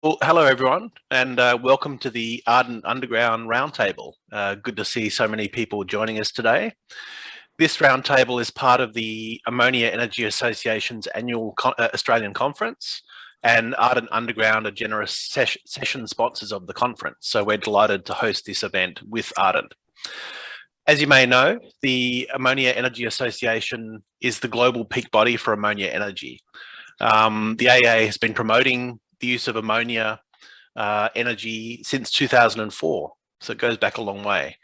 Well, hello everyone, and welcome to the Ardent Underground Roundtable. Good to see so many people joining us today. This roundtable is part of the Ammonia Energy Association's annual Australian conference, and Ardent Underground are generous session sponsors of the conference. So we're delighted to host this event with Ardent. As you may know, the Ammonia Energy Association is the global peak body for ammonia energy. The AA has been promoting the use of ammonia energy since 2004, so it goes back a long way.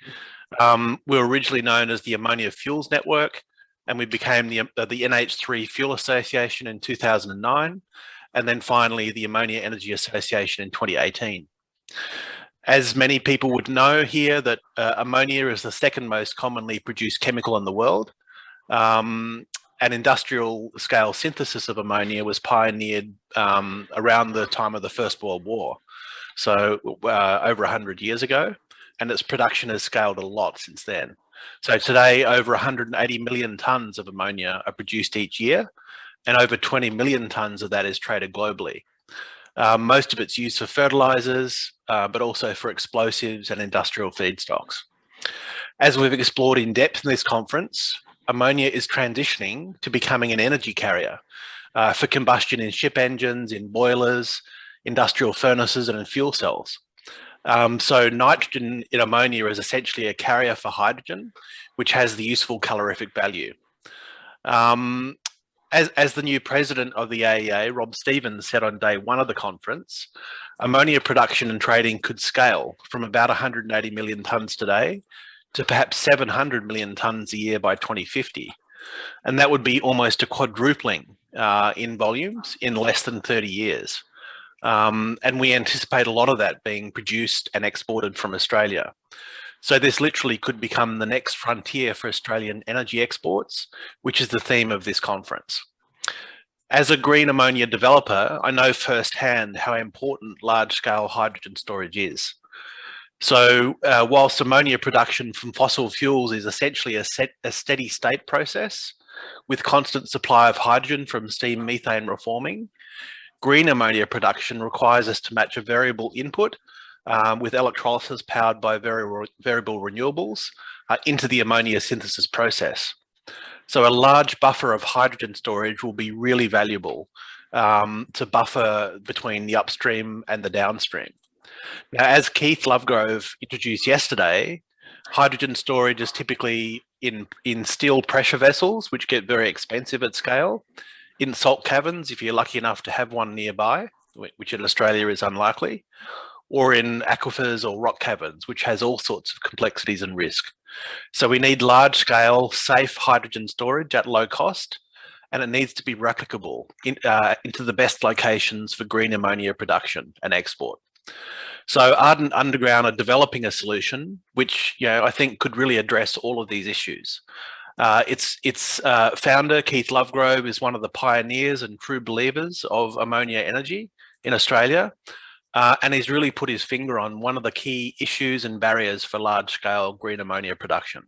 We were originally known as the Ammonia Fuels Network, and we became the NH3 Fuel Association in 2009, and then finally the Ammonia Energy Association in 2018. As many people would know here, that ammonia is the second most commonly produced chemical in the world. An industrial scale synthesis of ammonia was pioneered around the time of the First World War, so over 100 years ago, and its production has scaled a lot since then. So today, over 180 million tonnes of ammonia are produced each year, and over 20 million tonnes of that is traded globally. Most of it's used for fertilizers, but also for explosives and industrial feedstocks. As we've explored in depth in this conference, ammonia is transitioning to becoming an energy carrier for combustion in ship engines, in boilers, industrial furnaces, and in fuel cells. So nitrogen in ammonia is essentially a carrier for hydrogen, which has the useful calorific value. As the new president of the AEA, Rob Stevens, said on day one of the conference, ammonia production and trading could scale from about 180 million tonnes today to perhaps 700 million tonnes a year by 2050. And that would be almost a quadrupling in volumes in less than 30 years. And we anticipate a lot of that being produced and exported from Australia. So this literally could become the next frontier for Australian energy exports, which is the theme of this conference. As a green ammonia developer, I know firsthand how important large-scale hydrogen storage is. So whilst ammonia production from fossil fuels is essentially a steady state process with constant supply of hydrogen from steam methane reforming, green ammonia production requires us to match a variable input with electrolysis powered by variable renewables into the ammonia synthesis process. So a large buffer of hydrogen storage will be really valuable to buffer between the upstream and the downstream. Now, as Keith Lovegrove introduced yesterday, hydrogen storage is typically in steel pressure vessels, which get very expensive at scale, in salt caverns, if you're lucky enough to have one nearby, which in Australia is unlikely, or in aquifers or rock caverns, which has all sorts of complexities and risk. So we need large-scale, safe hydrogen storage at low cost, and it needs to be replicable into the best locations for green ammonia production and export. So Ardent Underground are developing a solution which, I think could really address all of these issues. Its founder, Keith Lovegrove, is one of the pioneers and true believers of ammonia energy in Australia, and he's really put his finger on one of the key issues and barriers for large-scale green ammonia production.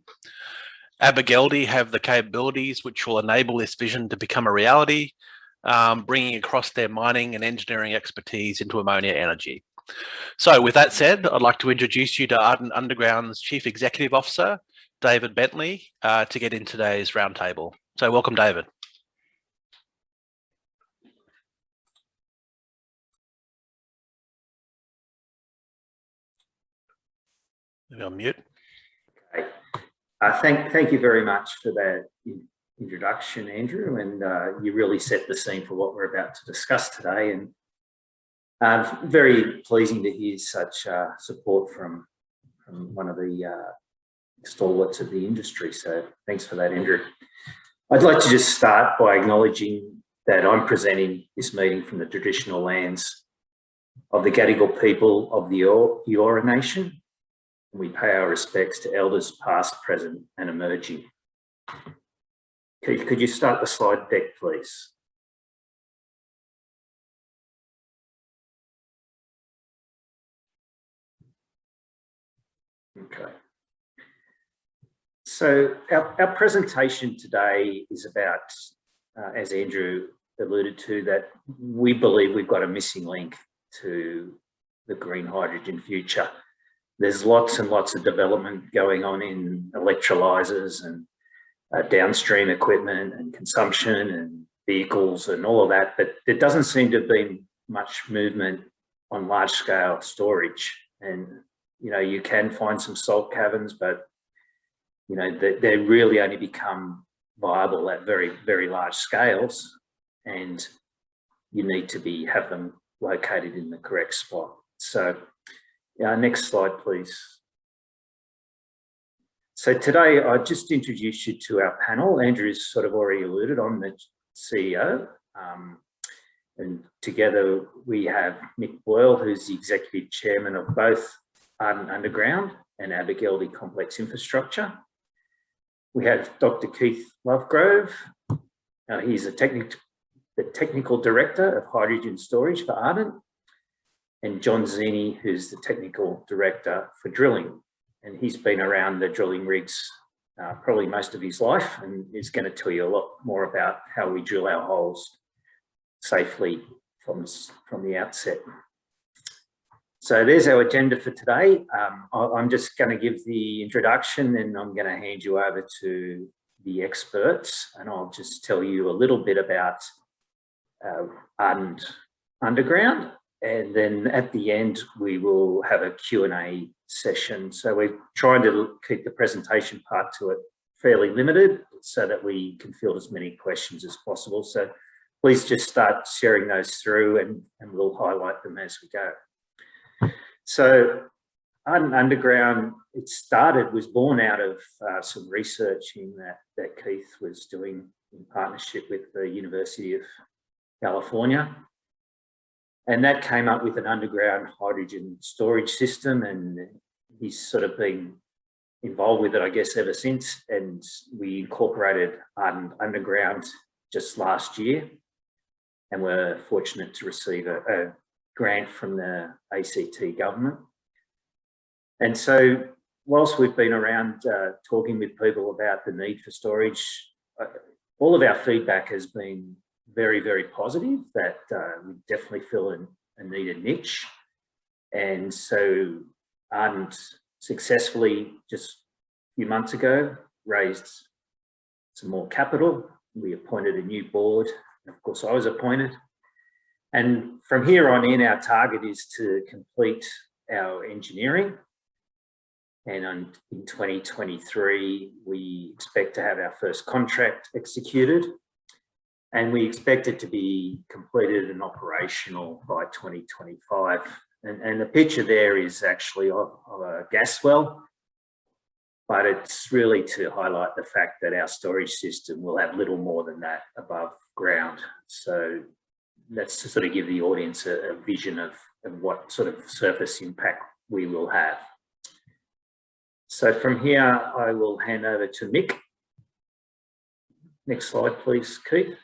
Abergeldie have the capabilities which will enable this vision to become a reality, bringing across their mining and engineering expertise into ammonia energy. So with that said, I'd like to introduce you to Ardent Underground's Chief Executive Officer, David Bentley, to get in today's roundtable. So welcome, David. Maybe on mute. Okay. Thank you very much for that introduction, Andrew, and you really set the scene for what we're about to discuss today. And very pleasing to hear such support from one of the stalwarts of the industry. So thanks for that, Andrew. I'd like to just start by acknowledging that I'm presenting this meeting from the traditional lands of the Gadigal people of the Eora Nation. And we pay our respects to elders past, present and emerging. Could you start the slide deck, please? Okay. So our presentation today is about, as Andrew alluded to, that we believe we've got a missing link to the green hydrogen future. There's lots and lots of development going on in electrolyzers and downstream equipment and consumption and vehicles and all of that, but there doesn't seem to have been much movement on large scale storage. And, you know, you can find some salt caverns, but, you know, they really only become viable at very, very large scales, and you need to have them located in the correct spot. So, next slide, please. So today, I just introduced you to our panel. Andrew's sort of already alluded, I'm the CEO. And together we have Mick Boyle, who's the executive chairman of both Ardent Underground and Abergeldie Complex Infrastructure. We have Dr. Keith Lovegrove. He's the technical director of hydrogen storage for Ardent, and John Zeni, who's the technical director for drilling. And he's been around the drilling rigs probably most of his life, and is going to tell you a lot more about how we drill our holes safely from the outset. So there's our agenda for today. I'm just going to give the introduction, and I'm going to hand you over to the experts, and I'll just tell you a little bit about Ardent Underground, and then at the end we will have a Q&A session. So we're trying to keep the presentation part to it fairly limited so that we can field as many questions as possible. So please just start sharing those through, and we'll highlight them as we go. So Ardent Underground, was born out of some research that Keith was doing in partnership with the University of California. And that came up with an underground hydrogen storage system, and he's sort of been involved with it, I guess, ever since. And we incorporated Ardent Underground just last year, and we're fortunate to receive a grant from the ACT government. And so whilst we've been around talking with people about the need for storage, all of our feedback has been very, very positive, that we definitely feel a needed niche. And so Ardent successfully, just a few months ago, raised some more capital. We appointed a new board, and of course I was appointed. And from here on in, our target is to complete our engineering. And in 2023, we expect to have our first contract executed. And we expect it to be completed and operational by 2025. And the picture there is actually of a gas well, but it's really to highlight the fact that our storage system will have little more than that above ground. So that's to sort of give the audience a vision of what sort of surface impact we will have. So from here, I will hand over to Mick. Next slide, please, Keith.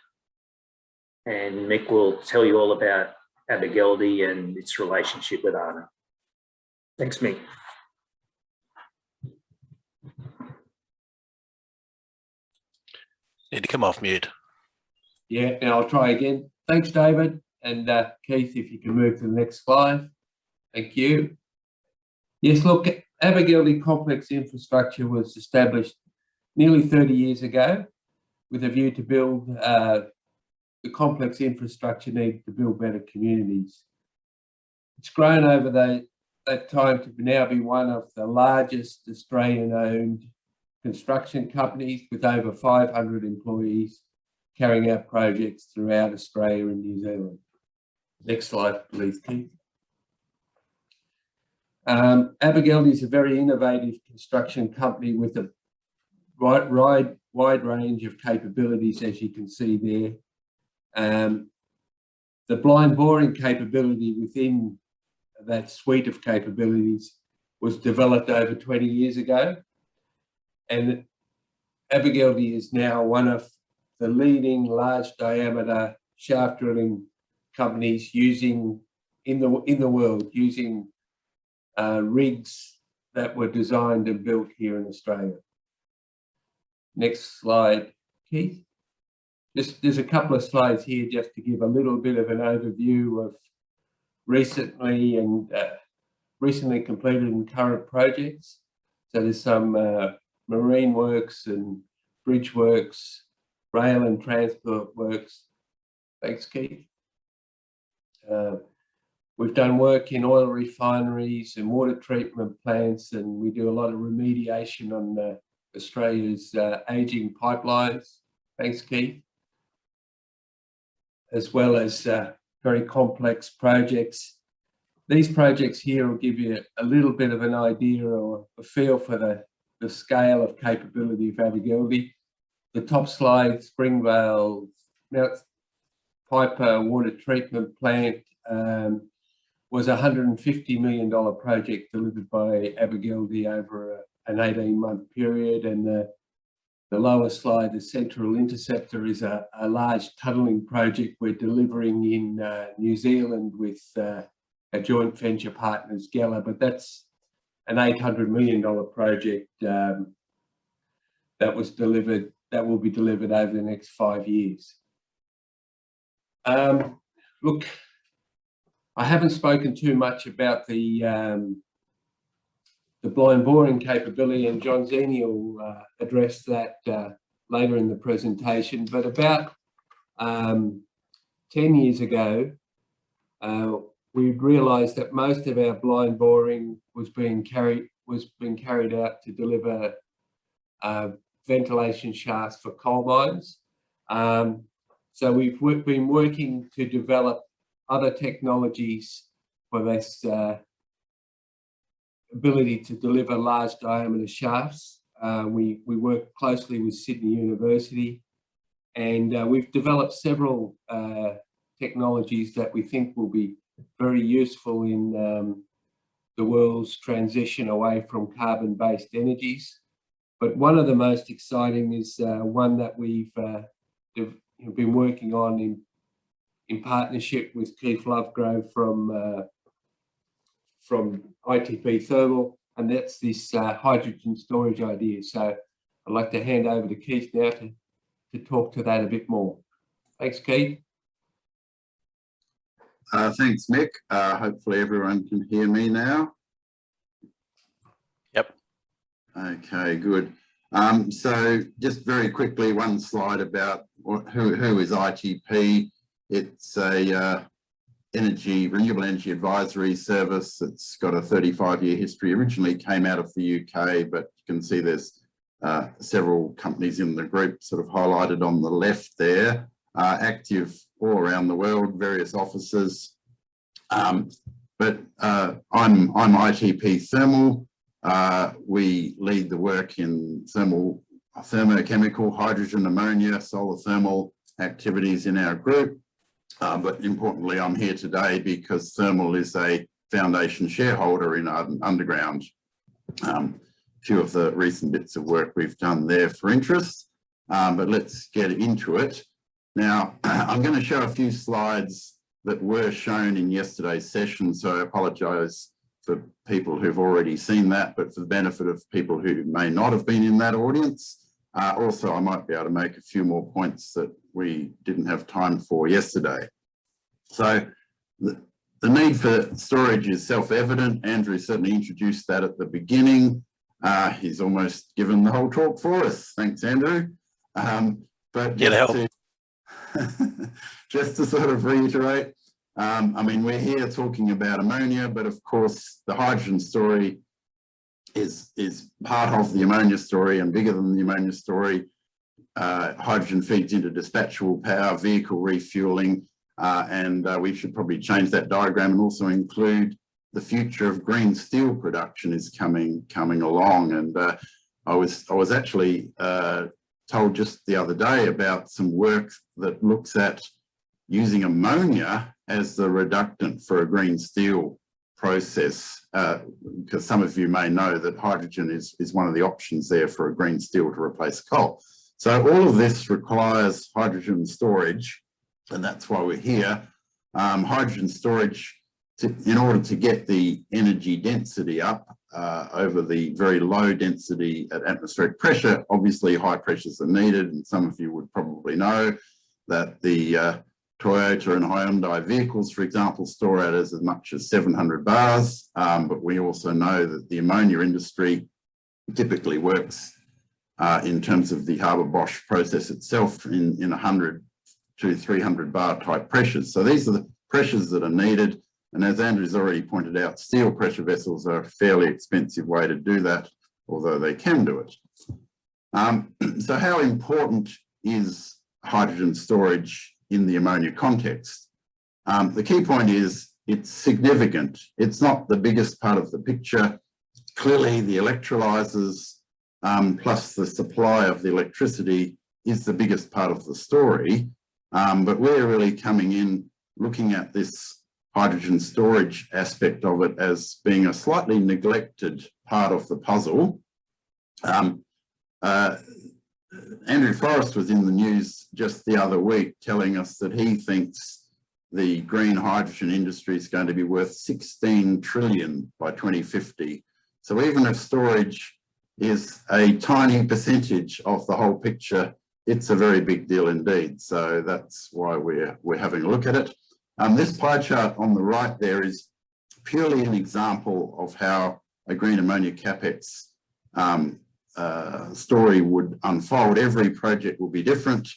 And Mick will tell you all about Abergeldie and its relationship with Ardent. Thanks, Mick. Need to come off mute. Yeah, now I'll try again. Thanks, David. And Keith, if you can move to the next slide. Thank you. Yes, look, Abergeldie Complex Infrastructure was established nearly 30 years ago with a view to build the complex infrastructure needed to build better communities. It's grown over that time to now be one of the largest Australian-owned construction companies with over 500 employees carrying out projects throughout Australia and New Zealand. Next slide, please, Keith. Abergeldie is a very innovative construction company with a wide range of capabilities, as you can see there. The blind boring capability within that suite of capabilities was developed over 20 years ago, and Abergeldie is now one of the leading large diameter shaft drilling companies in the world, using rigs that were designed and built here in Australia. Next slide, Keith. There's a couple of slides here just to give a little bit of an overview recently completed and current projects. So there's some marine works and bridge works, rail and transport works. Thanks, Keith. We've done work in oil refineries and water treatment plants, and we do a lot of remediation on Australia's ageing pipelines. Thanks, Keith. As well as very complex projects. These projects here will give you a little bit of an idea or a feel for the scale of capability of Abergeldie. The top slide, Springvale Mount Piper water treatment plant, was a $150 million project delivered by Abergeldie over an 18-month period. And the lower slide, the Central Interceptor, is a large tunnelling project we're delivering in New Zealand with a joint venture partners, Geller, but that's an $800 million project that will be delivered over the next 5 years. Look, I haven't spoken too much about the blind boring capability, and John Zeni will address that later in the presentation. But about 10 years ago, we realised that most of our blind boring was being carried out to deliver ventilation shafts for coal mines. So we've been working to develop other technologies for this ability to deliver large diameter shafts. We work closely with Sydney University, and we've developed several technologies that we think will be very useful in the world's transition away from carbon-based energies. But one of the most exciting is one that we've been working on in partnership with Keith Lovegrove from ITP Thermal, and that's this hydrogen storage idea. So I'd like to hand over to Keith now to talk to that a bit more. Thanks, Keith. Thanks, Mick. Hopefully everyone can hear me now. Yep. Okay, good. So just very quickly, one slide about who is ITP. It's a renewable energy advisory service. It's got a 35-year history. Originally came out of the UK, but you can see there's several companies in the group sort of highlighted on the left there, active all around the world, various offices. But I'm ITP Thermal. We lead the work in thermochemical, hydrogen, ammonia, solar thermal activities in our group. But importantly, I'm here today because thermal is a foundation shareholder in Ardent Underground. A few of the recent bits of work we've done there for interest, but let's get into it. Now, I'm going to show a few slides that were shown in yesterday's session, so I apologise for people who've already seen that, but for the benefit of people who may not have been in that audience, also I might be able to make a few more points that we didn't have time for yesterday. So the need for storage is self-evident. Andrew certainly introduced that at the beginning. He's almost given the whole talk for us. Thanks, Andrew. But just to sort of reiterate, I mean, we're here talking about ammonia, but of course the hydrogen story is part of the ammonia story and bigger than the ammonia story. Hydrogen feeds into dispatchable power, vehicle refueling, and we should probably change that diagram and also include the future of green steel production is coming along. And I was actually told just the other day about some work that looks at using ammonia as the reductant for a green steel process, because some of you may know that hydrogen is one of the options there for a green steel to replace coal. So all of this requires hydrogen storage, and that's why we're here. Hydrogen storage, in order to get the energy density up over the very low density at atmospheric pressure, obviously high pressures are needed, and some of you would probably know that the Toyota and Hyundai vehicles, for example, store at as much as 700 bars. But we also know that the ammonia industry typically works in terms of the Haber-Bosch process itself in 100 to 300 bar type pressures. So these are the pressures that are needed. And as Andrew's already pointed out, steel pressure vessels are a fairly expensive way to do that, although they can do it. So how important is hydrogen storage in the ammonia context? The key point is it's significant. It's not the biggest part of the picture. Clearly the electrolyzers plus the supply of the electricity is the biggest part of the story. But we're really coming in looking at this hydrogen storage aspect of it as being a slightly neglected part of the puzzle. Andrew Forrest was in the news just the other week telling us that he thinks the green hydrogen industry is going to be worth 16 trillion by 2050. So even if storage is a tiny percentage of the whole picture, it's a very big deal indeed. So that's why we're having a look at it. This pie chart on the right there is purely an example of how a green ammonia capex story would unfold. Every project will be different,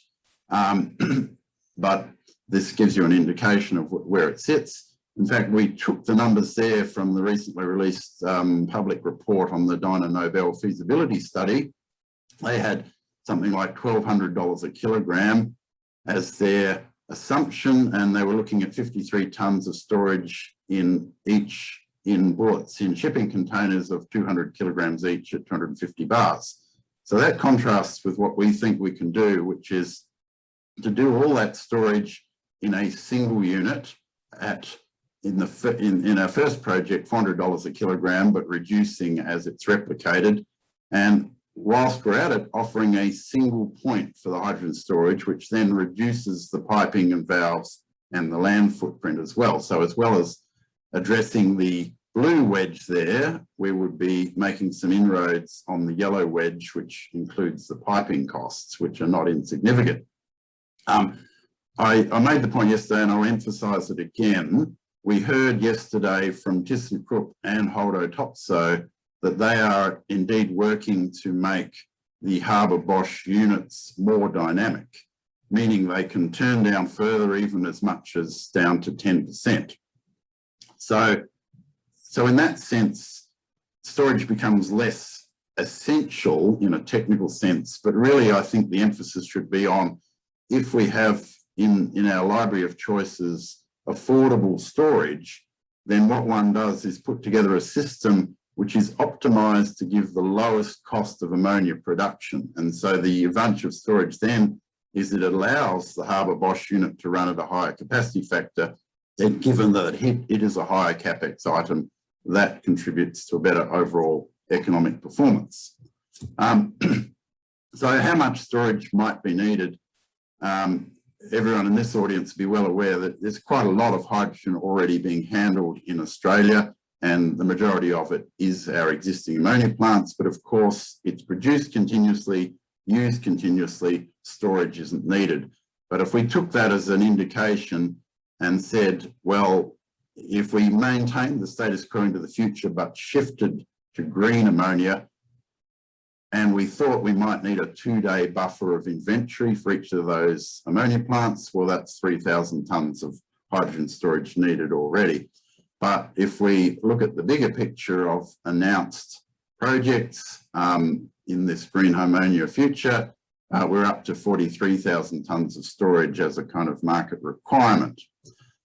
but this gives you an indication of where it sits. In fact, we took the numbers there from the recently released public report on the Dyno Nobel feasibility study. They had something like $1,200 a kilogram as their assumption, and they were looking at 53 tonnes of storage in bullets in shipping containers of 200 kilograms each at 250 bars. So that contrasts with what we think we can do, which is to do all that storage in a single unit in our first project, $400 a kilogram, but reducing as it's replicated. And whilst we're at it, offering a single point for the hydrogen storage, which then reduces the piping and valves and the land footprint as well. So as well as addressing the blue wedge there, we would be making some inroads on the yellow wedge, which includes the piping costs, which are not insignificant. I made the point yesterday, and I'll emphasise it again. We heard yesterday from ThyssenKrupp and Holdo Topsoe that they are indeed working to make the Haber-Bosch units more dynamic, meaning they can turn down further, even as much as down to 10%. So in that sense, storage becomes less essential in a technical sense, but really I think the emphasis should be on, if we have in our library of choices affordable storage, then what one does is put together a system which is optimized to give the lowest cost of ammonia production. And so the advantage of storage then is it allows the Haber-Bosch unit to run at a higher capacity factor, and given that it is a higher capex item, that contributes to a better overall economic performance. So how much storage might be needed? Everyone in this audience will be well aware that there's quite a lot of hydrogen already being handled in Australia, and the majority of it is our existing ammonia plants. But of course, it's produced continuously, used continuously, storage isn't needed. But if we took that as an indication and said, well, if we maintain the status quo into the future but shifted to green ammonia, and we thought we might need a 2-day buffer of inventory for each of those ammonia plants, well, that's 3,000 tonnes of hydrogen storage needed already. But if we look at the bigger picture of announced projects in this green ammonia future, we're up to 43,000 tonnes of storage as a kind of market requirement.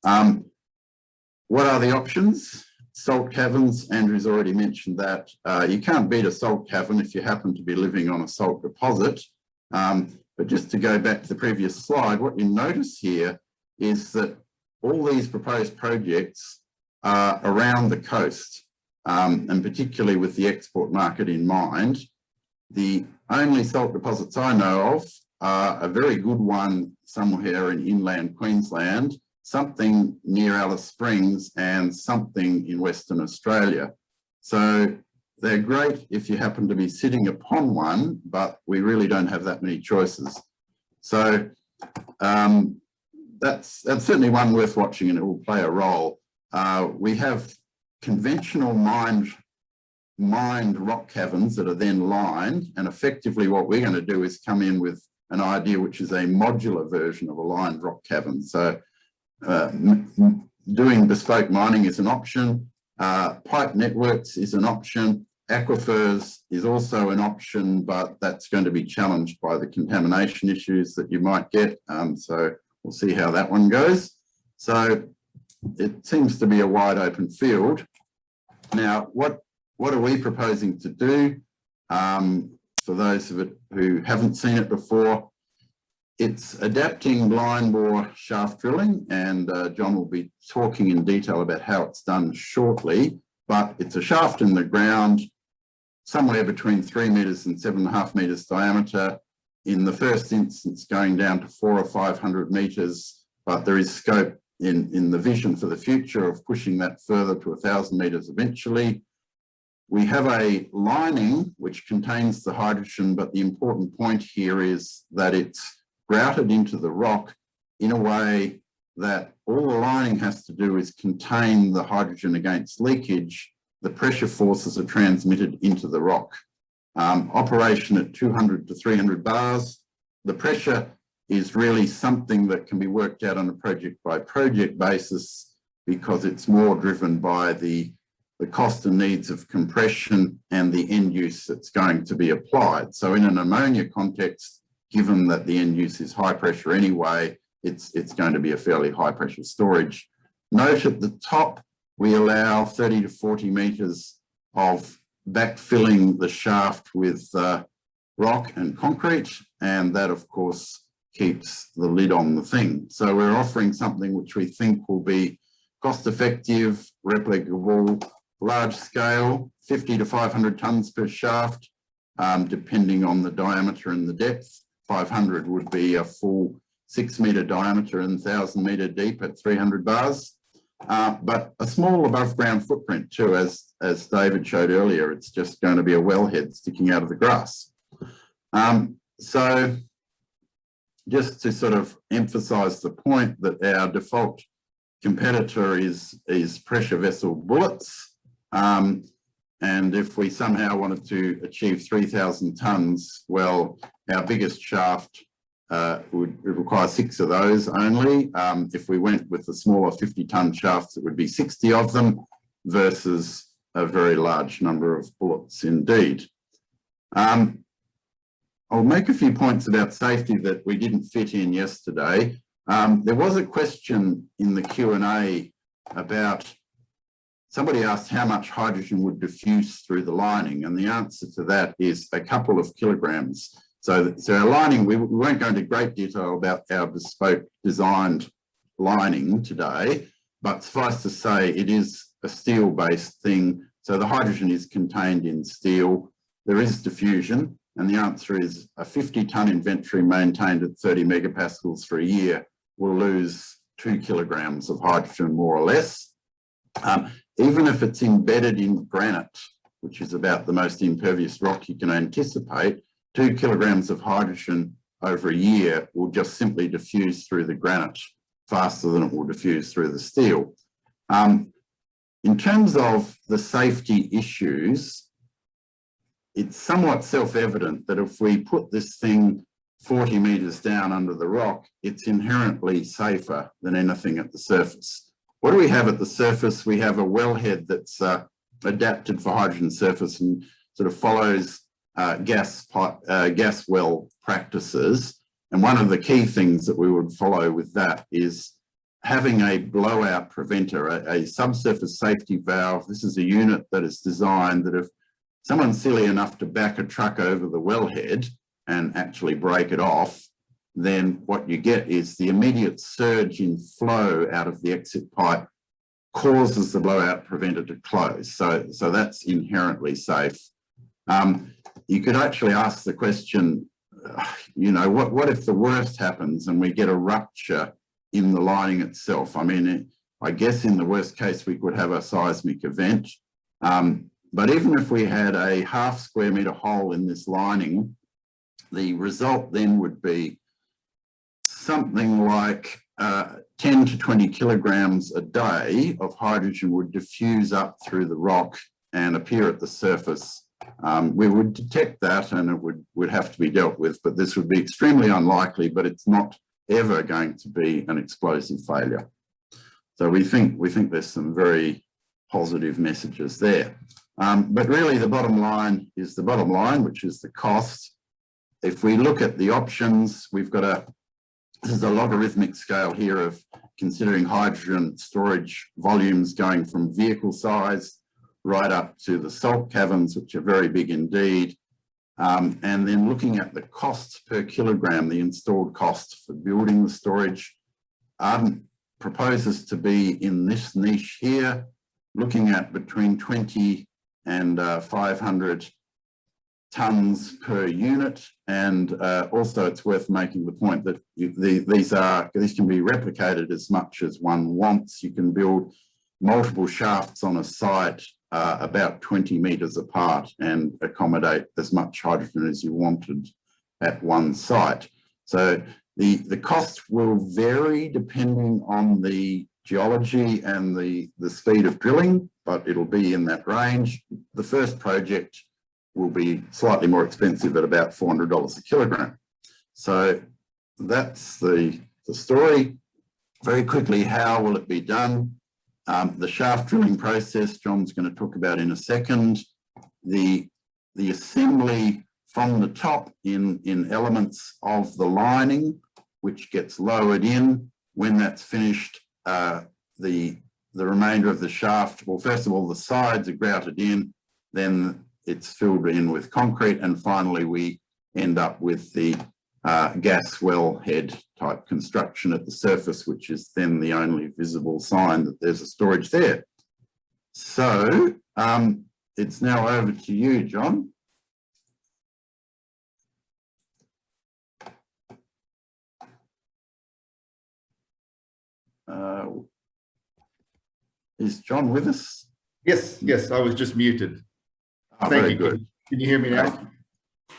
What are the options? Salt caverns, Andrew's already mentioned that. You can't beat a salt cavern if you happen to be living on a salt deposit. But just to go back to the previous slide, what you notice here is that all these proposed projects are around the coast, and particularly with the export market in mind. The only salt deposits I know of are a very good one somewhere in inland Queensland, something near Alice Springs, and something in Western Australia. So they're great if you happen to be sitting upon one, but we really don't have that many choices. So that's certainly one worth watching, and it will play a role. We have conventional mined rock caverns that are then lined, and effectively what we're going to do is come in with an idea which is a modular version of a lined rock cavern. So doing bespoke mining is an option. Pipe networks is an option. Aquifers is also an option, but that's going to be challenged by the contamination issues that you might get. So we'll see how that one goes. So it seems to be a wide open field. Now, what are we proposing to do? For those of it who haven't seen it before, it's adapting blind bore shaft drilling, and John will be talking in detail about how it's done shortly, but it's a shaft in the ground somewhere between 3 meters and 7.5 meters diameter. In the first instance, going down to 400 or 500 meters, but there is scope in the vision for the future of pushing that further to 1,000 meters eventually. We have a lining which contains the hydrogen, but the important point here is that it's grouted into the rock in a way that all the lining has to do is contain the hydrogen against leakage. The pressure forces are transmitted into the rock. Operation at 200 to 300 bars. The pressure is really something that can be worked out on a project by project basis, because it's more driven by the cost and needs of compression and the end use that's going to be applied. So in an ammonia context, given that the end use is high pressure anyway, it's going to be a fairly high pressure storage. Note at the top, we allow 30 to 40 meters of backfilling the shaft with rock and concrete, and that of course keeps the lid on the thing. So we're offering something which we think will be cost effective, replicable, large scale, 50 to 500 tons per shaft, depending on the diameter and the depth. 500 would be a full 6 meter diameter and 1,000 meter deep at 300 bars. But a small above ground footprint too, as David showed earlier. It's just going to be a wellhead sticking out of the grass. So just to sort of emphasize the point that our default competitor is pressure vessel bullets. And if we somehow wanted to achieve 3,000 tons, well, our biggest shaft would require 6 of those only. If we went with the smaller 50-ton shafts, it would be 60 of them versus a very large number of bullets indeed. I'll make a few points about safety that we didn't fit in yesterday. There was a question in the Q&A about, somebody asked how much hydrogen would diffuse through the lining, and the answer to that is a couple of kilograms. So our lining, we won't go into great detail about our bespoke designed lining today, but suffice to say it is a steel-based thing. So the hydrogen is contained in steel. There is diffusion, and the answer is a 50-ton inventory maintained at 30 megapascals for a year will lose 2 kilograms of hydrogen, more or less. Even if it's embedded in granite, which is about the most impervious rock you can anticipate, 2 kilograms of hydrogen over a year will just simply diffuse through the granite faster than it will diffuse through the steel. In terms of the safety issues, it's somewhat self-evident that if we put this thing 40 meters down under the rock, it's inherently safer than anything at the surface. What do we have at the surface? We have a wellhead that's adapted for hydrogen surface and sort of follows gas well practices. And one of the key things that we would follow with that is having a blowout preventer, a subsurface safety valve. This is a unit that is designed that if someone's silly enough to back a truck over the wellhead and actually break it off, then what you get is the immediate surge in flow out of the exit pipe causes the blowout preventer to close. So that's inherently safe. You could actually ask the question, what if the worst happens and we get a rupture in the lining itself? I mean, I guess in the worst case, we could have a seismic event. But even if we had a 0.5 square meter hole in this lining, the result then would be something like 10 to 20 kilograms a day of hydrogen would diffuse up through the rock and appear at the surface. We would detect that and it would have to be dealt with, but this would be extremely unlikely, but it's not ever going to be an explosive failure. So we think there's some very positive messages there. But really the bottom line is the bottom line, which is the cost. If we look at the options, we've got this is a logarithmic scale here of considering hydrogen storage volumes going from vehicle size right up to the salt caverns, which are very big indeed. And then looking at the costs per kilogram, the installed cost for building the storage, Ardent proposes to be in this niche here, looking at between 20 and 500 tonnes per unit. And also it's worth making the point that these can be replicated as much as one wants. You can build multiple shafts on a site about 20 metres apart and accommodate as much hydrogen as you wanted at one site. So the cost will vary depending on the geology and the speed of drilling, but it'll be in that range. The first project will be slightly more expensive at about $400 a kilogram. So that's the story. Very quickly, how will it be done? The shaft drilling process, John's going to talk about in a second. The assembly from the top in elements of the lining, which gets lowered in. When that's finished, the remainder of the shaft, well, first of all, the sides are grouted in, then it's filled in with concrete, and finally we end up with the gas wellhead type construction at the surface, which is then the only visible sign that there's a storage there. So it's now over to you, John. Is John with us? Yes, I was just muted. Oh, Thank very you. good. Can you hear me now?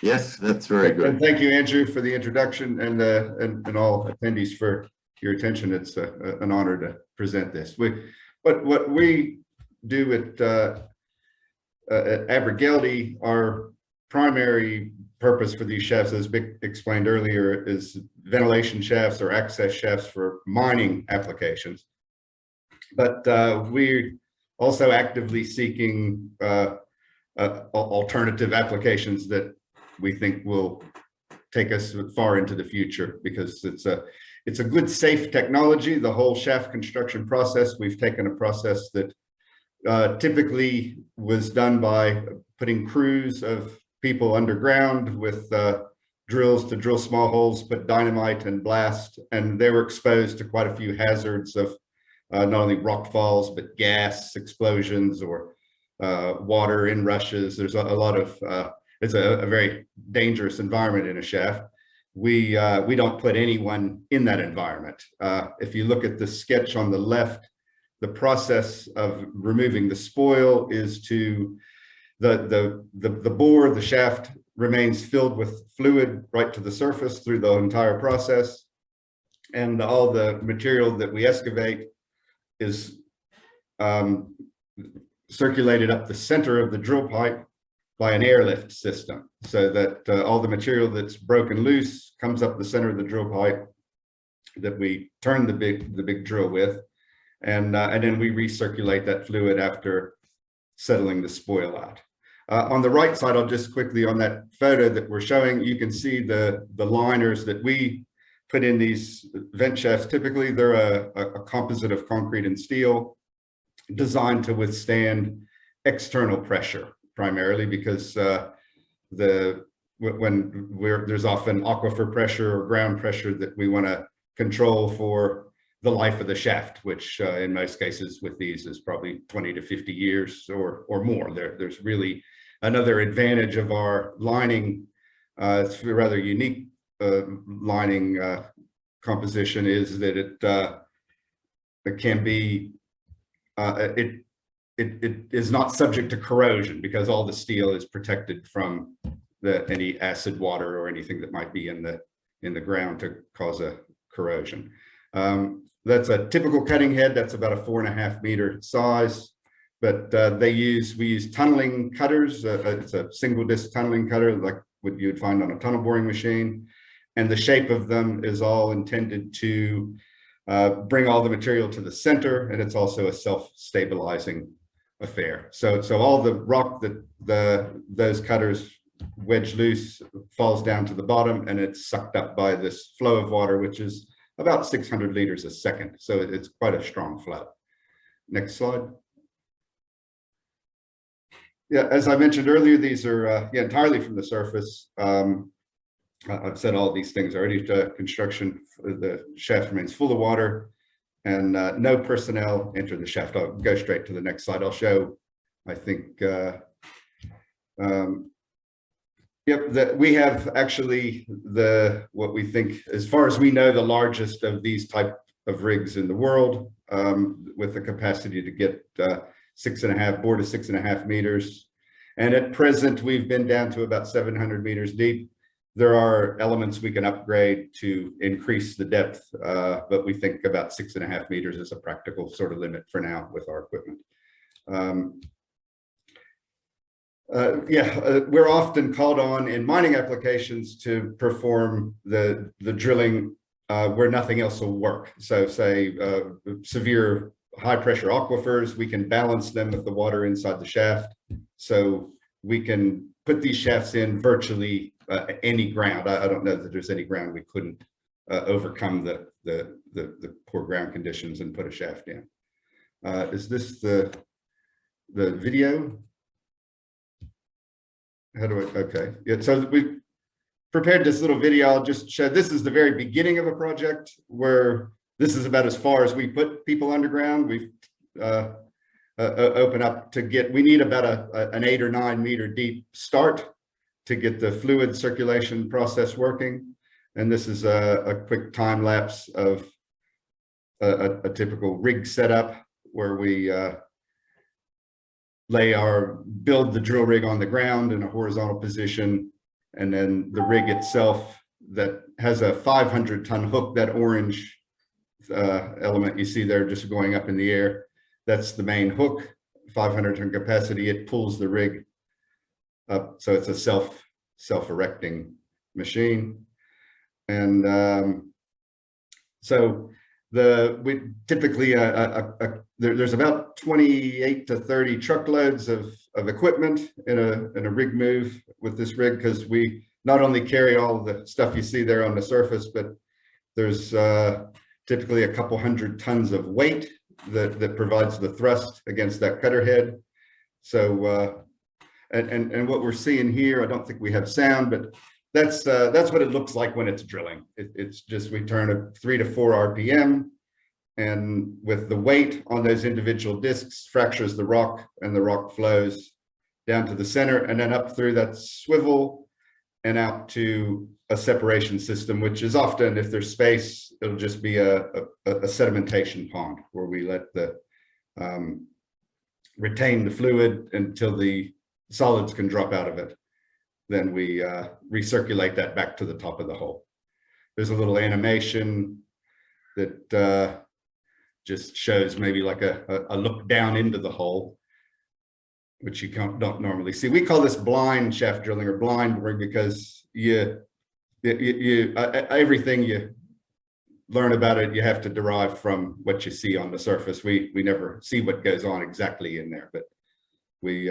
Yes, that's very good. And thank you, Andrew, for the introduction and all attendees for your attention. It's an honor to present this. What we do at Abergeldie, our primary purpose for these shafts, as Mick explained earlier, is ventilation shafts or access shafts for mining applications. But we're also actively seeking alternative applications that we think will take us far into the future, because it's a good, safe technology. The whole shaft construction process, we've taken a process that typically was done by putting crews of people underground with drills to drill small holes, put dynamite and blast, and they were exposed to quite a few hazards of not only rock falls, but gas explosions or water inrushes. There's a lot of, it's a very dangerous environment in a shaft. We don't put anyone in that environment. If you look at the sketch on the left, the process of removing the spoil is to the bore, the shaft remains filled with fluid right to the surface through the entire process. And all the material that we excavate is circulated up the center of the drill pipe by an airlift system, so that all the material that's broken loose comes up the center of the drill pipe that we turn the big drill with, and then we recirculate that fluid after settling the spoil out. On the right side, I'll just quickly, on that photo that we're showing, you can see the liners that we put in these vent shafts. Typically, they're a composite of concrete and steel designed to withstand external pressure, primarily because there's often aquifer pressure or ground pressure that we want to control for the life of the shaft, which in most cases with these is probably 20 to 50 years or more. There's really another advantage of our lining. It's a rather unique lining composition, is that it can be it is not subject to corrosion, because all the steel is protected from any acid water or anything that might be in the ground to cause a corrosion. That's a typical cutting head. That's about a 4.5 meter size. But we use tunneling cutters. It's a single disc tunneling cutter like what you would find on a tunnel boring machine. And the shape of them is all intended to bring all the material to the center, and it's also a self-stabilizing affair. So all the rock that those cutters wedge loose falls down to the bottom, and it's sucked up by this flow of water, which is about 600 liters a second. So it's quite a strong flow. Next slide. Yeah, as I mentioned earlier, these are entirely from the surface. I've said all these things already. Construction, the shaft remains full of water, and no personnel enter the shaft. I'll go straight to the next slide. I'll show, I think, that we have actually what we think, as far as we know, the largest of these type of rigs in the world, with the capacity to get 4 to 6.5 meters. And at present, we've been down to about 700 meters deep. There are elements we can upgrade to increase the depth, but we think about 6.5 meters is a practical sort of limit for now with our equipment. We're often called on in mining applications to perform the drilling where nothing else will work. So say severe high pressure aquifers, we can balance them with the water inside the shaft. So we can put these shafts in virtually any ground. I don't know that there's any ground we couldn't overcome the poor ground conditions and put a shaft in. Is this the video? How do I, okay. Yeah, so we prepared this little video. I'll just show, this is the very beginning of a project where this is about as far as we put people underground. We've open up to get, we need about an 8 or 9 meter deep start to get the fluid circulation process working. And this is a quick time lapse of a typical rig setup where we build the drill rig on the ground in a horizontal position, and then the rig itself that has a 500-ton hook, that orange element you see there just going up in the air, that's the main hook, 500-ton capacity. It pulls the rig up, so it's a self-erecting machine. And so we typically there's about 28 to 30 truckloads of equipment in a rig move with this rig, because we not only carry all the stuff you see there on the surface, but there's typically a couple hundred tons of weight that provides the thrust against that cutter head. So and what we're seeing here, I don't think we have sound, but that's what it looks like when it's drilling. It's just, we turn at 3 to 4 RPM, and with the weight on those individual discs fractures the rock, and the rock flows down to the center and then up through that swivel and out to a separation system, which is often, if there's space, it'll just be a sedimentation pond where we let the retain the fluid until the solids can drop out of it. Then we recirculate that back to the top of the hole. There's a little animation that just shows maybe like a look down into the hole, which you don't normally see. We call this blind shaft drilling or blind boring, because everything you learn about it, you have to derive from what you see on the surface. We never see what goes on exactly in there, but we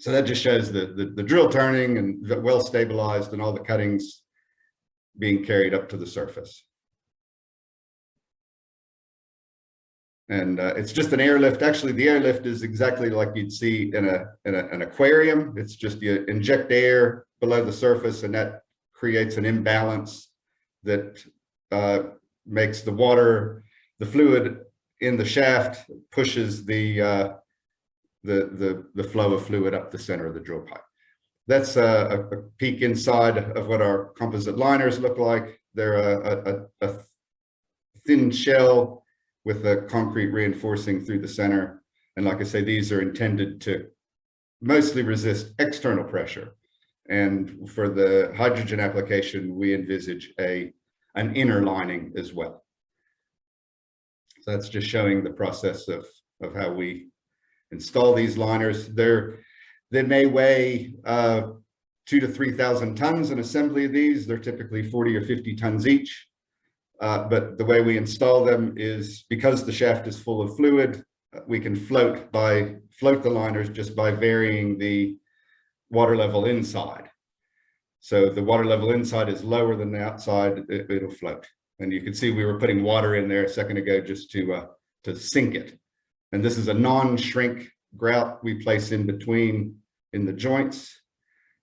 so that just shows the drill turning and well stabilized, and all the cuttings being carried up to the surface. And it's just an airlift. Actually, the airlift is exactly like you'd see in an aquarium. It's just you inject air below the surface, and that creates an imbalance that makes the water, the fluid in the shaft pushes the flow of fluid up the center of the drill pipe. That's a peek inside of what our composite liners look like. They're a thin shell with a concrete reinforcing through the center. And like I say, these are intended to mostly resist external pressure. And for the hydrogen application, we envisage an inner lining as well. that's just showing the process of how we install these liners. They may weigh 2,000 to 3,000 tons. An assembly of these, they're typically 40 or 50 tons each. But the way we install them is, because the shaft is full of fluid, we can float the liners just by varying the water level inside. So the water level inside is lower than the outside, it'll float. And you can see we were putting water in there a second ago just to sink it. And this is a non-shrink grout we place in between in the joints,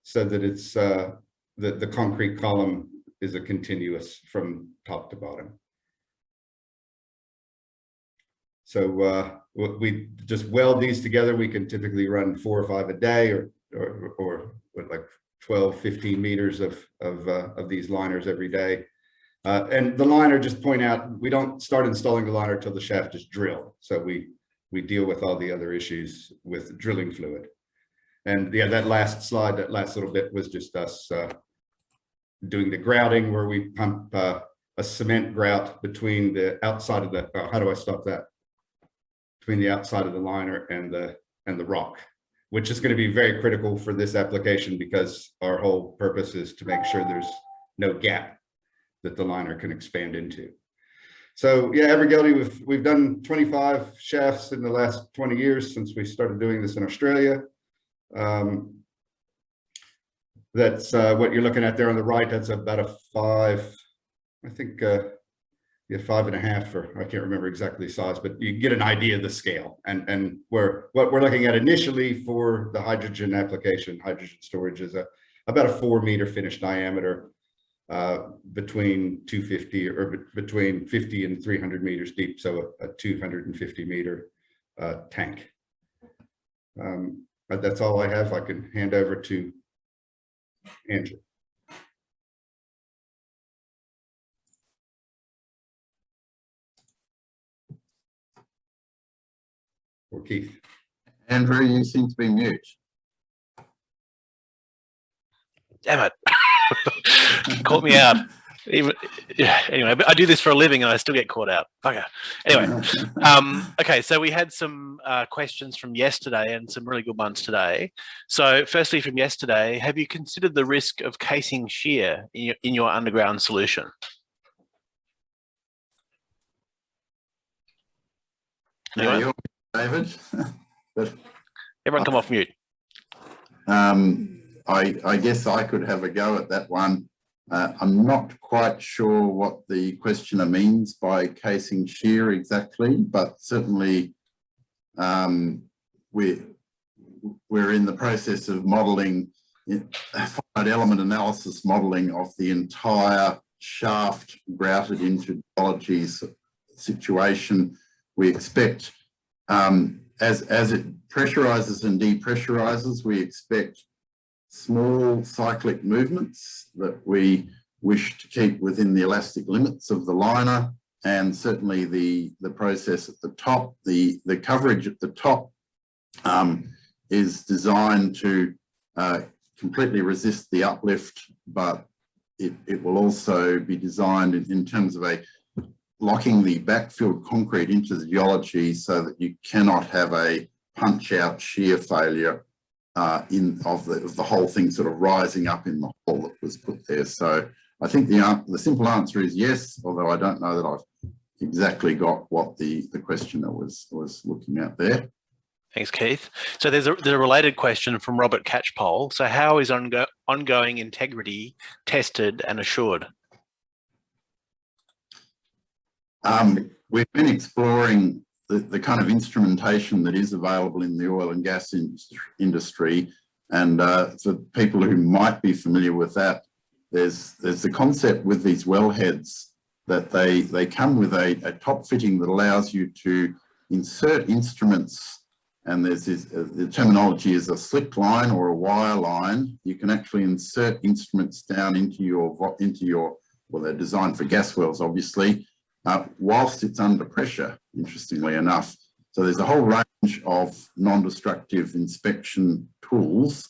so that it's the concrete column is a continuous from top to bottom. So we just weld these together. We can typically run 4 or 5 a day, or like 12, 15 meters of these liners every day. And the liner, just point out, we don't start installing the liner till the shaft is drilled. So we deal with all the other issues with drilling fluid. And yeah, that last slide, that last little bit was just us doing the grouting, where we pump a cement grout between the outside of the, how do I stop that? Between the outside of the liner and the rock, which is going to be very critical for this application, because our whole purpose is to make sure there's no gap that the liner can expand into. So yeah, Abergeldie, we've done 25 shafts in the last 20 years since we started doing this in Australia. That's what you're looking at there on the right. That's about a 5, I think, yeah, 5.5, or I can't remember exactly the size, but you get an idea of the scale. And what we're looking at initially for the hydrogen application, hydrogen storage, is about a 4-meter finished diameter, between 250 or between 50 and 300 meters deep, so a 250-meter tank. But that's all I have. I can hand over to Andrew. Or Keith. Andrew, you seem to be mute. Damn it. Caught me out. Anyway, but I do this for a living and I still get caught out. Okay. Anyway, okay, so we had some questions from yesterday and some really good ones today. So firstly, from yesterday, have you considered the risk of casing shear in your underground solution? Now you're David. But everyone come off mute. I guess I could have a go at that one. I'm not quite sure what the questioner means by casing shear exactly, but certainly we're in the process of modelling, finite element analysis modelling of the entire shaft grouted into geology situation. We expect, as it pressurizes and depressurizes, we expect small cyclic movements that we wish to keep within the elastic limits of the liner, and certainly the process at the top, the coverage at the top is designed to completely resist the uplift, but it will also be designed in terms of locking the backfilled concrete into the geology so that you cannot have a punch out shear failure of the whole thing sort of rising up in the hole that was put there. So I think the simple answer is yes, although I don't know that I've exactly got what the questioner was looking at there. Thanks, Keith. So there's a related question from Robert Catchpole. So how is ongoing integrity tested and assured? We've been exploring the kind of instrumentation that is available in the oil and gas industry. And for people who might be familiar with that, there's the concept with these wellheads that they come with a top fitting that allows you to insert instruments, and there's the terminology is a slick line or a wire line. You can actually insert instruments down into your, well, they're designed for gas wells, obviously, whilst it's under pressure, interestingly enough. So there's a whole range of non-destructive inspection tools,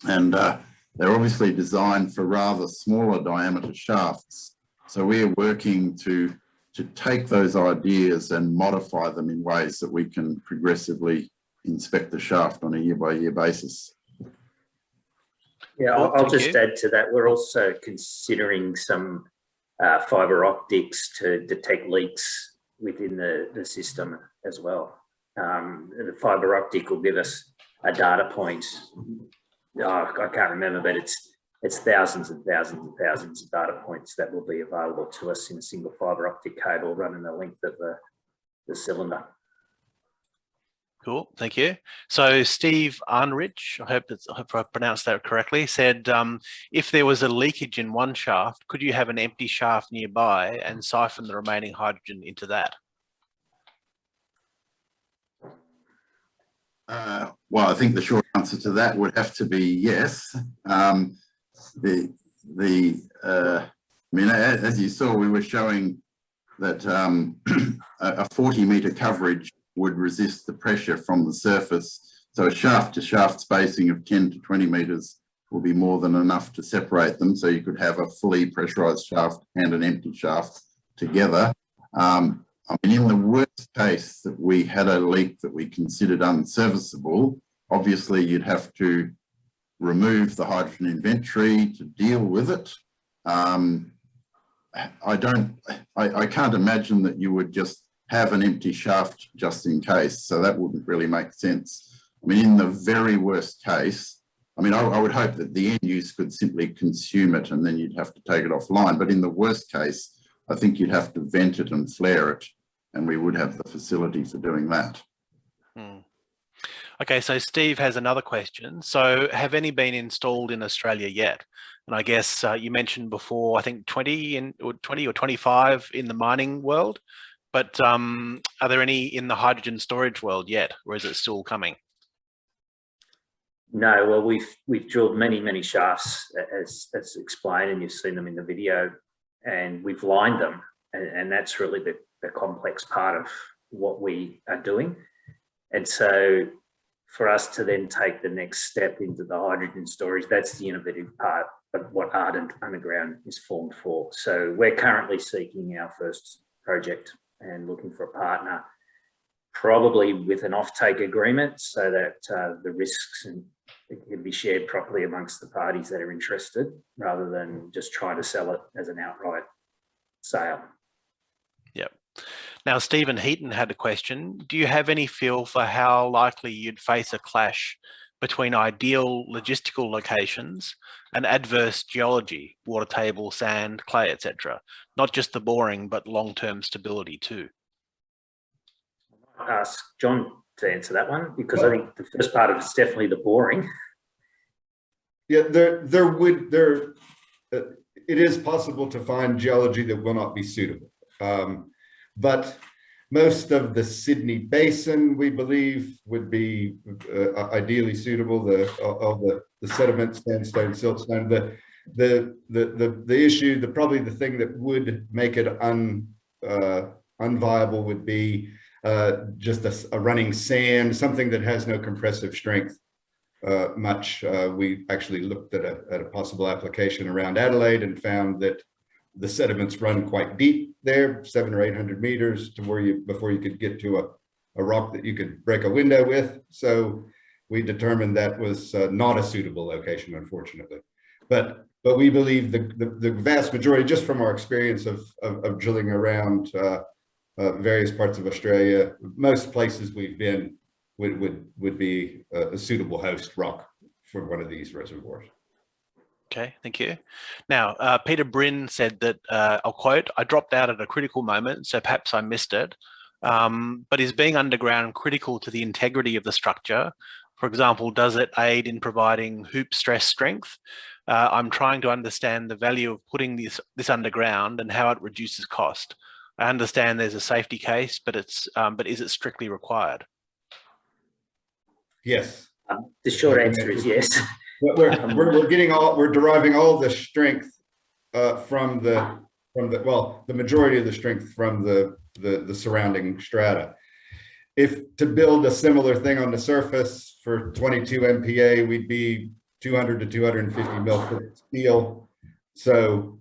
and they're obviously designed for rather smaller diameter shafts. So we're working to to take those ideas and modify them in ways that we can progressively inspect the shaft on a year-by-year basis. Yeah, Cool, I'll thank just you. add to that. We're also considering some fibre optics to detect leaks within the system as well. The fibre optic will give us a data point. I can't remember, but it's thousands and thousands and thousands of data points that will be available to us in a single fibre optic cable running the length of the cylinder. Cool, thank you. So Steve Arnrich, I hope I pronounced that correctly, said, if there was a leakage in one shaft, could you have an empty shaft nearby and siphon the remaining hydrogen into that? Well, I think the short answer to that would have to be yes. I mean, as you saw, we were showing that a 40-metre coverage would resist the pressure from the surface. So a shaft to shaft spacing of 10 to 20 metres will be more than enough to separate them. So you could have a fully pressurised shaft and an empty shaft together. I mean, in the worst case that we had a leak that we considered unserviceable, obviously you'd have to remove the hydrogen inventory to deal with it. I can't imagine that you would just have an empty shaft just in case. So that wouldn't really make sense. I mean, in the very worst case, I mean, I would hope that the end use could simply consume it and then you'd have to take it offline. But in the worst case, I think you'd have to vent it and flare it, and we would have the facility for doing that. Okay, so Steve has another question. So have any been installed in Australia yet? And I guess you mentioned before, I think 20 or 25 in the mining world, but are there any in the hydrogen storage world yet, or is it still coming? No, well, we've drilled many shafts as explained, and you've seen them in the video, and we've lined them, and that's really the complex part of what we are doing. And so for us to then take the next step into the hydrogen storage, that's the innovative part of what Ardent Underground is formed for. So we're currently seeking our first project and looking for a partner, probably with an offtake agreement, so that the risks can be shared properly amongst the parties that are interested, rather than just trying to sell it as an outright sale. Yep. Now, Stephen Heaton had a question. Do you have any feel for how likely you'd face a clash between ideal logistical locations and adverse geology, water table, sand, clay, etc.? Not just the boring, but long-term stability too. I'll ask John to answer that one, because I think the first part of it's definitely the boring. Yeah, it is possible to find geology that will not be suitable. But most of the Sydney Basin, we believe, would be ideally suitable. All the sediment, sandstone, siltstone. The issue, probably the thing that would make it unviable would be just a running sand, something that has no compressive strength much. We actually looked at a possible application around Adelaide and found that the sediments run quite deep there, 700 or 800 meters, to where before you could get to a rock that you could break a window with. So we determined that was not a suitable location, unfortunately. But we believe the vast majority, just from our experience of drilling around various parts of Australia, most places we've been would be a suitable host rock for one of these reservoirs. Okay, thank you. Now, Peter Bryn said that, I'll quote, "I dropped out at a critical moment, so perhaps I missed it, but is being underground critical to the integrity of the structure? For example, does it aid in providing hoop stress strength? I'm trying to understand the value of putting this underground and how it reduces cost. I understand there's a safety case, but is it strictly required?" Yes. The short answer is yes. We're deriving all the strength from the majority of the strength from the surrounding strata. If to build a similar thing on the surface for 22 MPa, we'd be 200 to 250 mil steel. So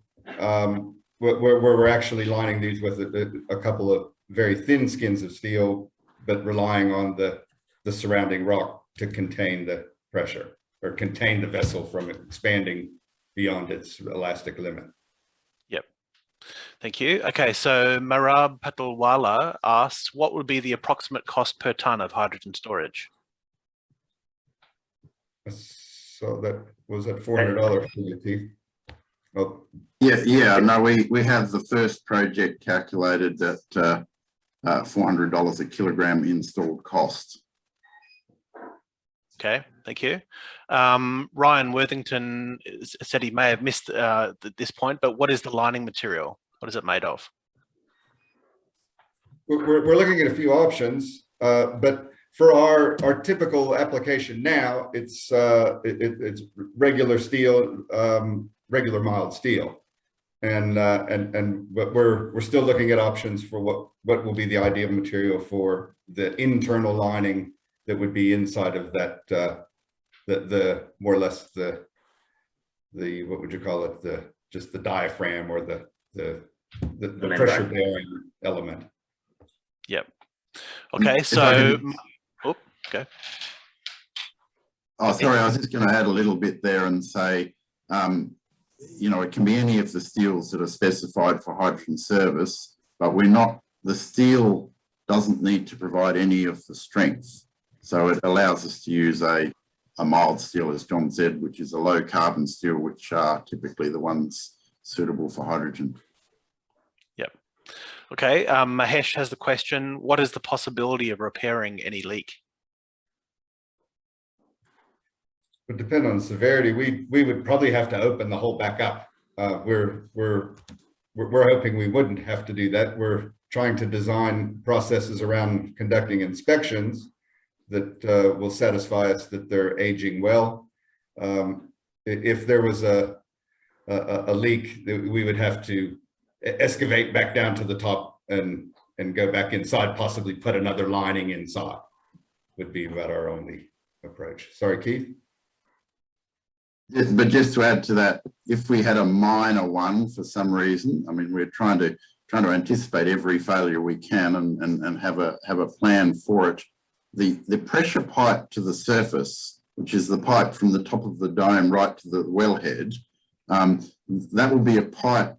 where we're actually lining these with a couple of very thin skins of steel, but relying on the surrounding rock to contain the pressure or contain the vessel from expanding beyond its elastic limit. Yep. Thank you. Okay, so Marab Patalwala asks, what would be the approximate cost per ton of hydrogen storage? So that was at $400 for you, Keith. Oh, Yeah. No, we have the first project calculated at $400 a kilogram installed cost. Okay, thank you. Ryan Worthington said he may have missed this point, but what is the lining material? What is it made of? we're looking at a few options, but for our typical application now, it's regular steel, regular mild steel, but we're still looking at options for what will be the ideal material for the internal lining that would be inside of that, the more or less the what would you call it, just the diaphragm or the pressure bearing element. Yep. Okay, so okay. Oh, sorry, I was just going to add a little bit there and say, you know, it can be any of the steels that are specified for hydrogen service, but the steel doesn't need to provide any of the strength. So it allows us to use a mild steel, as John said, which is a low carbon steel, which are typically the ones suitable for hydrogen. Yep. Okay, Mahesh has the question, what is the possibility of repairing any leak? It would depend on severity. We would probably have to open the hole back up. We're hoping we wouldn't have to do that. We're trying to design processes around conducting inspections that will satisfy us that they're aging well. If there was a leak, we would have to excavate back down to the top and go back inside, possibly put another lining inside, would be about our only approach. Sorry, Keith? But just to add to that, if we had a minor one for some reason, I mean, we're trying to anticipate every failure we can and have a plan for it. The pressure pipe to the surface, which is the pipe from the top of the dome right to the wellhead, that will be a pipe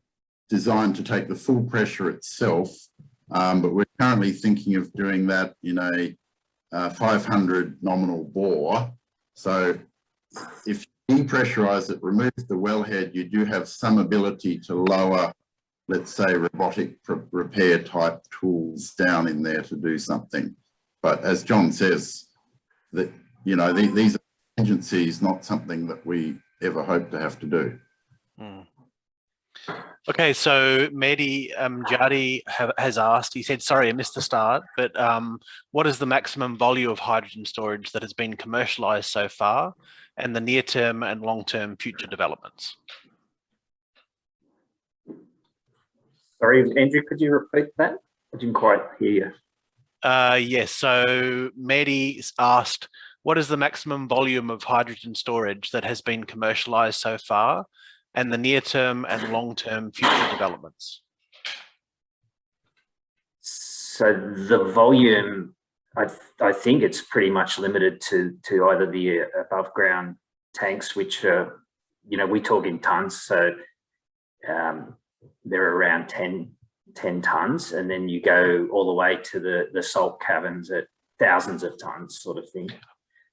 designed to take the full pressure itself, but we're currently thinking of doing that in a 500 nominal bore. So if you depressurize it, remove the wellhead, you do have some ability to lower, let's say, robotic repair type tools down in there to do something. But as John says, that, you know, these are agencies, not something that we ever hope to have to do. Mm. Okay, so Mehdi Jadi has asked, he said, sorry, I missed the start, but what is the maximum volume of hydrogen storage that has been commercialized so far and the near-term and long-term future developments? Sorry, Andrew, could you repeat that? I didn't quite hear you. Yes, so Mehdi asked, what is the maximum volume of hydrogen storage that has been commercialized so far and the near-term and long-term future developments? So the volume, I think it's pretty much limited to either the above ground tanks, which are, you know, we talk in tons, so they're around 10 tons, and then you go all the way to the salt caverns at thousands of tons sort of thing.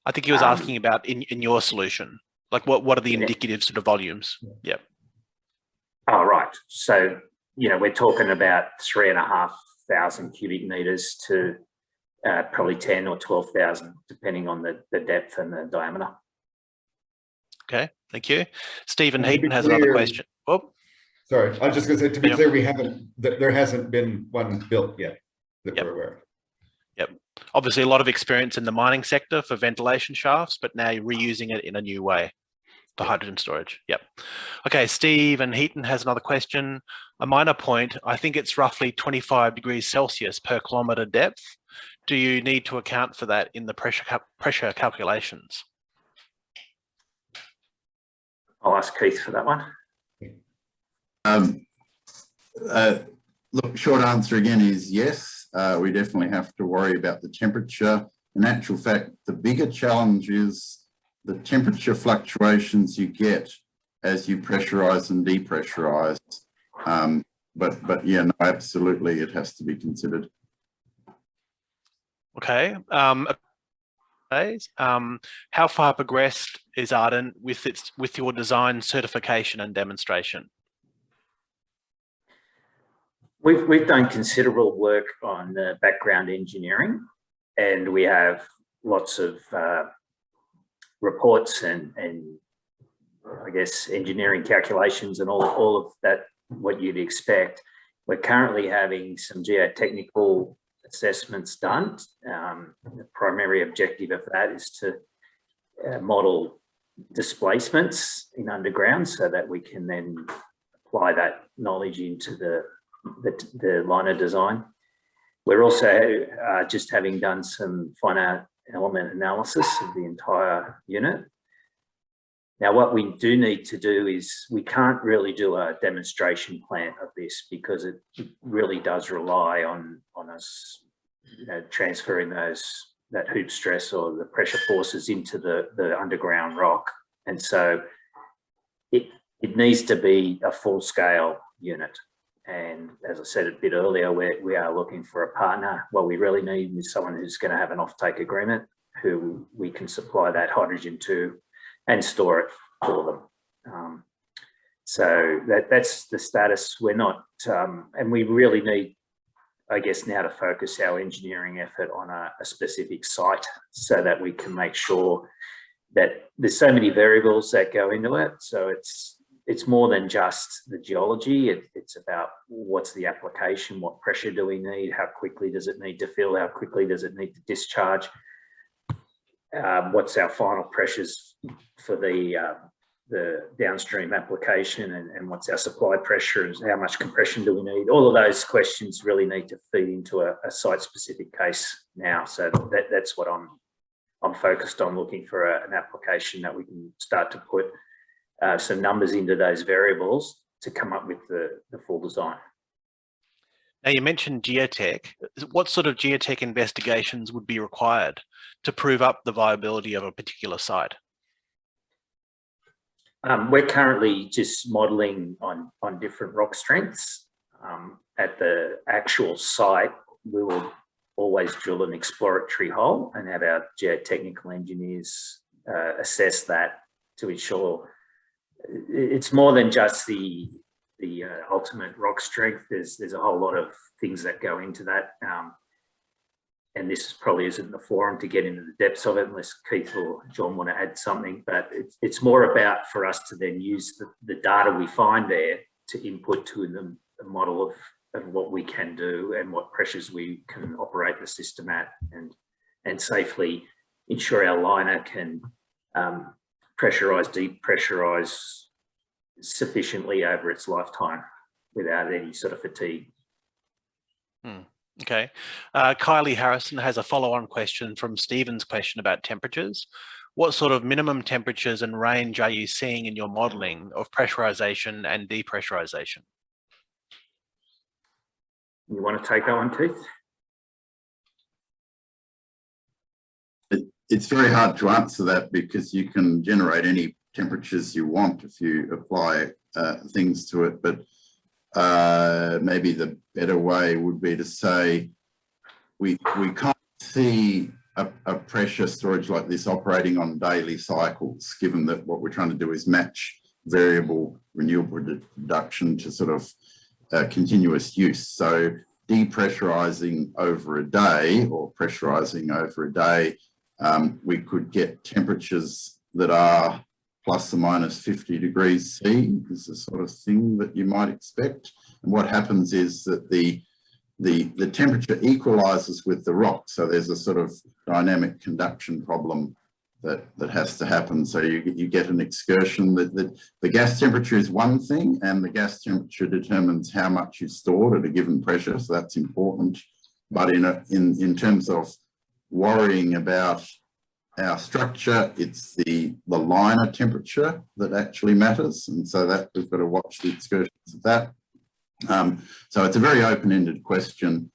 I think he was asking about in your solution, like what are the indicative sort of volumes? Yep. Oh, right. So, you know, we're talking about 3,500 cubic meters to probably 10 or 12,000, depending on the depth and the diameter. Okay, thank you. Stephen Heaton has another question. Oh, sorry, I was just going to say, to be clear, there hasn't been one built yet that we're aware of. Yep. Obviously, a lot of experience in the mining sector for ventilation shafts, but now you're reusing it in a new way for hydrogen storage. Yep. Okay, Stephen Heaton has another question. A minor point, I think it's roughly 25 degrees Celsius per kilometre depth. Do you need to account for that in the pressure calculations? I'll ask Keith for that one. Look, short answer again is yes. We definitely have to worry about the temperature. In actual fact, the bigger challenge is the temperature fluctuations you get as you pressurize and depressurize. But yeah, no, absolutely, it has to be considered. Okay. How far progressed is Ardent with your design certification and demonstration? We've done considerable work on the background engineering, and we have lots of reports and I guess engineering calculations and all of that, what you'd expect. We're currently having some geotechnical assessments done. The primary objective of that is to model displacements in underground so that we can then apply that knowledge into the liner design. We're also just having done some finite element analysis of the entire unit. Now, what we do need to do is we can't really do a demonstration plant of this because it really does rely on us, you know, transferring that hoop stress or the pressure forces into the underground rock. And so it needs to be a full scale unit. And as I said a bit earlier, we are looking for a partner. What we really need is someone who's going to have an offtake agreement, who we can supply that hydrogen to and store it for them. So that's the status. We're not, and we really need, I guess, now to focus our engineering effort on a specific site so that we can make sure that there's so many variables that go into it. So it's more than just the geology. It's about what's the application, what pressure do we need, how quickly does it need to fill, how quickly does it need to discharge, what's our final pressures for the downstream application, and what's our supply pressure, and how much compression do we need. All of those questions really need to feed into a site-specific case now. So that's what I'm focused on, looking for an application that we can start to put some numbers into those variables to come up with the full design. Now, you mentioned geotech. What sort of geotech investigations would be required to prove up the viability of a particular site? We're currently just modelling on different rock strengths. At the actual site, we will always drill an exploratory hole and have our geotechnical engineers assess that to ensure it's more than just the ultimate rock strength. There's a whole lot of things that go into that. And this probably isn't the forum to get into the depths of it, unless Keith or John want to add something. But it's more about for us to then use the data we find there to input to the model of what we can do and what pressures we can operate the system at, and safely ensure our liner can pressurize, depressurize sufficiently over its lifetime without any sort of fatigue. Okay. Kylie Harrison has a follow-on question from Stephen's question about temperatures. What sort of minimum temperatures and range are you seeing in your modelling of pressurization and depressurization? You want to take that one, Keith? It's very hard to answer that because you can generate any temperatures you want if you apply things to it, but maybe the better way would be to say we can't see a pressure storage like this operating on daily cycles, given that what we're trying to do is match variable renewable reduction to sort of continuous use. So depressurizing over a day or pressurizing over a day, we could get temperatures that are plus or minus 50 degrees C is the sort of thing that you might expect. And what happens is that the temperature equalizes with the rock. So there's a sort of dynamic conduction problem that has to happen. So you get an excursion. The gas temperature is one thing, and the gas temperature determines how much you stored at a given pressure. So that's important. But in terms of worrying about our structure, it's the liner temperature that actually matters, and so that we've got to watch the excursions of that. So it's a very open-ended question.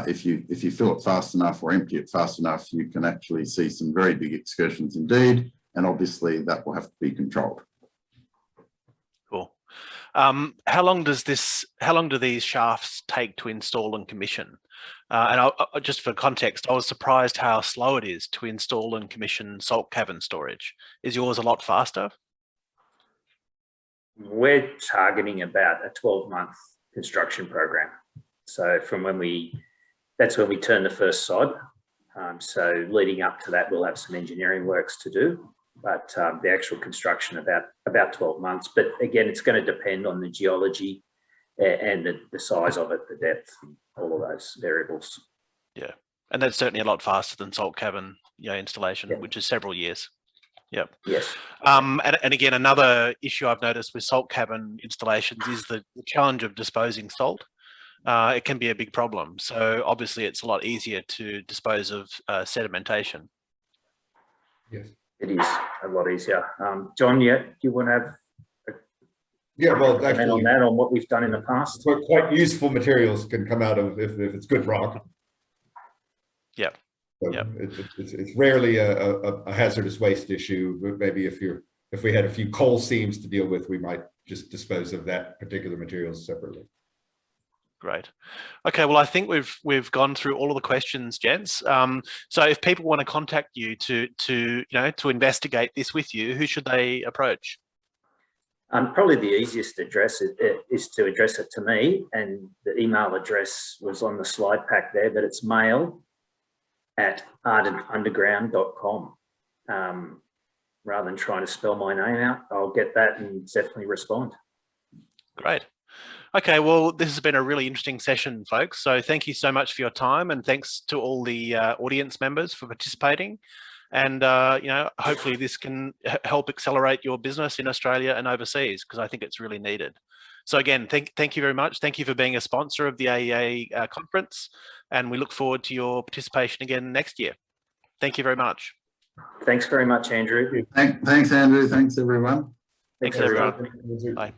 If you fill it fast enough or empty it fast enough, you can actually see some very big excursions indeed, and obviously that will have to be controlled. Cool. How long do these shafts take to install and commission? And just for context, I was surprised how slow it is to install and commission salt cavern storage. Is yours a lot faster? We're targeting about a 12-month construction program. So that's when we turn the first sod. So leading up to that, we'll have some engineering works to do, but the actual construction about 12 months. But again, it's going to depend on the geology and the size of it, the depth, all of those variables. Yeah, and that's certainly a lot faster than salt cavern installation, Yeah. which is several years. Yeah. Yes. And again, another issue I've noticed with salt cavern installations is the challenge of disposing salt. It can be a big problem. So obviously it's a lot easier to dispose of sedimentation. Yes. It is a lot easier. John, do you want to have Well, comment actually, on that, on what we've done in the past? quite useful materials can come out of if it's good rock. Yeah. So Yep. It's rarely a hazardous waste issue, but maybe if we had a few coal seams to deal with, we might just dispose of that particular materials separately. Great. Okay, well, I think we've gone through all of the questions, gents. So if people want to contact you to investigate this with you, who should they approach? Probably the easiest address is to address it to me, and the email address was on the slide pack there, but it's mail@ardentunderground.com. Rather than trying to spell my name out, I'll get that and definitely respond. Great. Okay, well, this has been a really interesting session, folks. So thank you so much for your time, and thanks to all the audience members for participating. And hopefully this can help accelerate your business in Australia and overseas, because I think it's really needed. So again, thank you very much. Thank you for being a sponsor of the AEA conference, and we look forward to your participation again next year. Thank you very much. Thanks very much, Andrew. Thanks, Andrew. Thanks, everyone. Thanks, everyone. everyone. Bye.